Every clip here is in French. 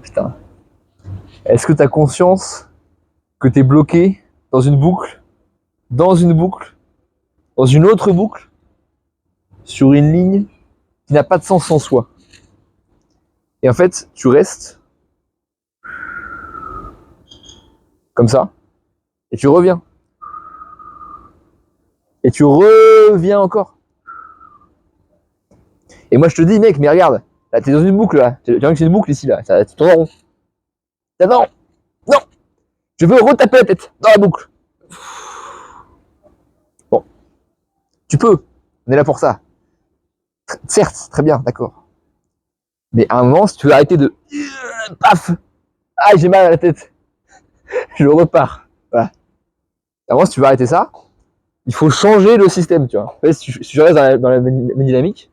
Putain. Est-ce que tu as conscience que tu es bloqué dans une boucle, dans une boucle, dans une autre boucle, sur une ligne qui n'a pas de sens en soi? Et en fait, tu restes comme ça, et tu reviens. Et tu reviens encore. Et moi, je te dis, mec, mais regarde, là, t'es dans une boucle, là. Tu vois que c'est une boucle ici, là. Ça, tu tournes en rond. Non, non, je veux retaper la tête dans la boucle. Bon, tu peux. On est là pour ça. Certes, très bien, d'accord. Mais à un moment, si tu veux arrêter de... Paf. Ah, j'ai mal à la tête. Je repars. Voilà. À un moment, si tu veux arrêter ça, il faut changer le système, tu vois. En fait, si tu restes dans la même dynamique,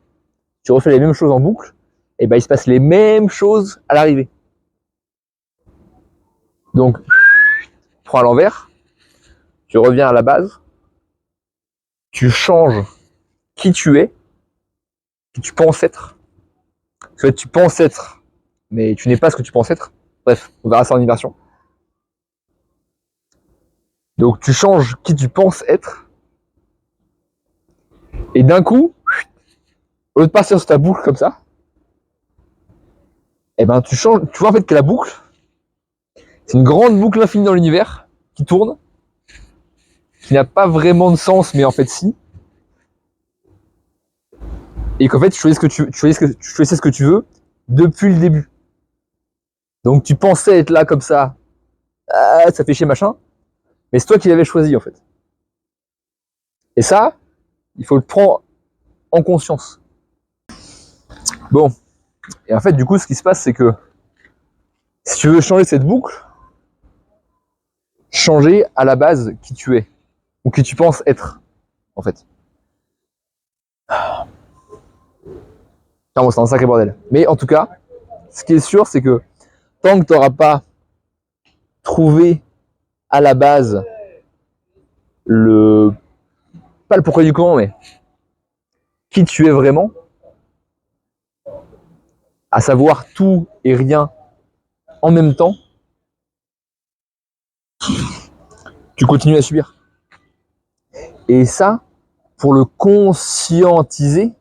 tu refais les mêmes choses en boucle, et ben il se passe les mêmes choses à l'arrivée. Donc, prends à l'envers, tu reviens à la base, tu changes qui tu es, qui tu penses être. Parce que tu penses être, mais tu n'es pas ce que tu penses être. Bref, on verra ça en immersion. Donc tu changes qui tu penses être, et d'un coup, au lieu de passer sur ta boucle comme ça, et ben tu changes, tu vois en fait que la boucle, c'est une grande boucle infinie dans l'univers qui tourne, qui n'a pas vraiment de sens, mais en fait si. Et qu'en fait tu choisis ce que tu veux depuis le début. Donc tu pensais être là comme ça, ah, ça fait chier machin, mais c'est toi qui l'avais choisi en fait. Et ça, il faut le prendre en conscience. Bon, et en fait du coup ce qui se passe c'est que si tu veux changer cette boucle, changer à la base qui tu es, ou qui tu penses être, en fait. Enfin, bon, c'est un sacré bordel. Mais en tout cas, ce qui est sûr, c'est que tant que tu n'auras pas trouvé à la base le... pas le pourquoi du comment, mais qui tu es vraiment, à savoir tout et rien en même temps, tu continues à subir. Et ça, pour le conscientiser,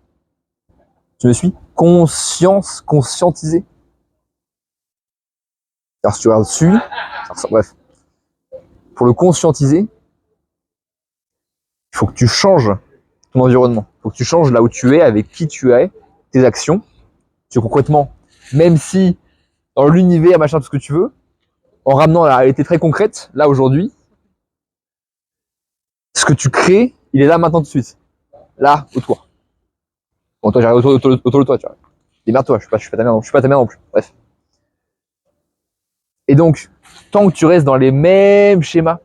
tu me suis? Conscientiser. Alors si tu regardes dessus, bref, pour le conscientiser, il faut que tu changes ton environnement. Il faut que tu changes là où tu es, avec qui tu es, tes actions. Tu concrètement, même si dans l'univers, machin, tout ce que tu veux, en ramenant à la réalité très concrète, là aujourd'hui, ce que tu crées, il est là maintenant tout de suite. Là, autour. Bon, toi, j'arrive autour de toi, tu vois. Démerde-toi, je suis pas ta mère non plus. Bref. Et donc, tant que tu restes dans les mêmes schémas,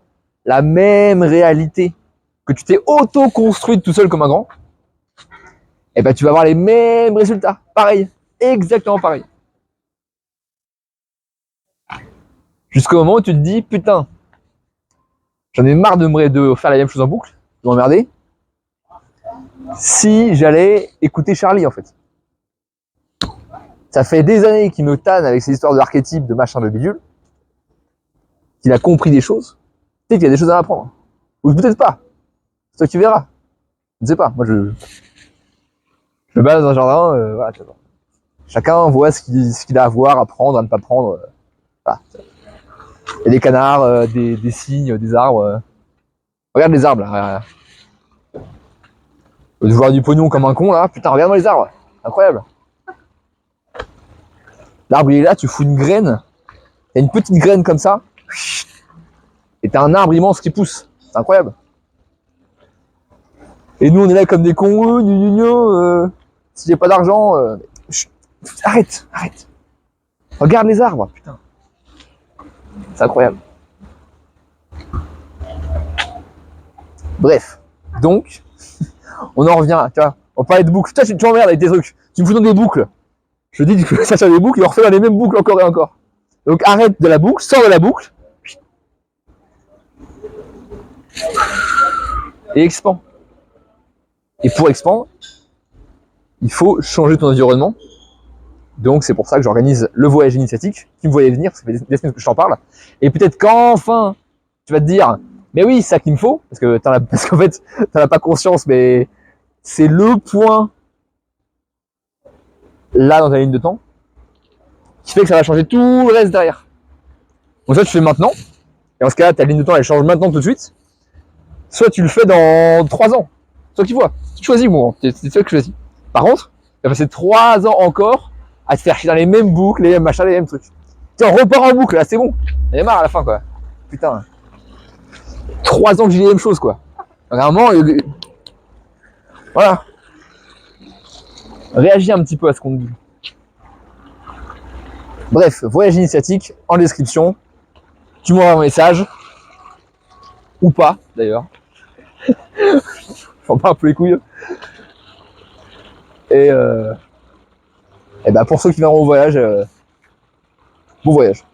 la même réalité, que tu t'es auto-construite tout seul comme un grand, et ben tu vas avoir les mêmes résultats. Pareil. Exactement pareil. Jusqu'au moment où tu te dis, putain, j'en ai marre de faire la même chose en boucle, de m'emmerder. Si j'allais écouter Charlie, en fait. Ça fait des années qu'il me tanne avec ses histoires d'archétypes, de machin, de bidule, qu'il a compris des choses. Peut-être qu'il y a des choses à apprendre. Ou peut-être pas. C'est toi qui verras. Je ne sais pas. Moi, je me balade dans un jardin, voilà, chacun voit ce qu'il a à voir, à prendre, à ne pas prendre. Voilà. Il y a des canards, des cygnes, des arbres. Regarde les arbres, là. De voir du pognon comme un con, là. Putain, regarde-moi les arbres. Incroyable. L'arbre, il est là, tu fous une graine. T'as une petite graine comme ça. Et t'as un arbre immense qui pousse. C'est incroyable. Et nous, on est là comme des cons. Si j'ai pas d'argent... arrête. Regarde les arbres, putain. C'est incroyable. Bref. Donc, on en revient, tu vois. On parlait de boucles. Toi, tu m'emmerdes avec tes trucs. Tu me fous dans des boucles. Je dis que ça sur des boucles et on refait dans les mêmes boucles encore et encore. Donc arrête de la boucle, sors de la boucle. Et expand. Et pour expandre, il faut changer ton environnement Donc c'est pour ça que j'organise le voyage initiatique. Tu me voyais venir, ça fait des semaines que je t'en parle. Et peut-être qu'enfin, tu vas te dire, mais oui, c'est ça qu'il me faut, parce qu'en fait, t'en as pas conscience, mais c'est le point là dans ta ligne de temps qui fait que ça va changer tout le reste derrière. Donc ça, tu fais maintenant. Et dans ce cas-là, ta ligne de temps, elle change maintenant tout de suite. Soit tu le fais dans 3 ans. Soit tu vois. Tu choisis, moi. C'est toi que tu choisis. Par contre, tu vas passer 3 ans encore à te faire chier dans les mêmes boucles, les mêmes machins, les mêmes trucs. Tiens, on repart en boucle, là, c'est bon. Il y a marre à la fin, quoi. Putain. 3 ans que j'ai les mêmes choses, quoi. Donc à un moment, voilà. Réagis un petit peu à ce qu'on te dit. Bref, voyage initiatique, en description. Tu m'envoies un message. Ou pas, d'ailleurs. J'en parle un peu les couilles. Et bah pour ceux qui viendront au voyage, bon voyage.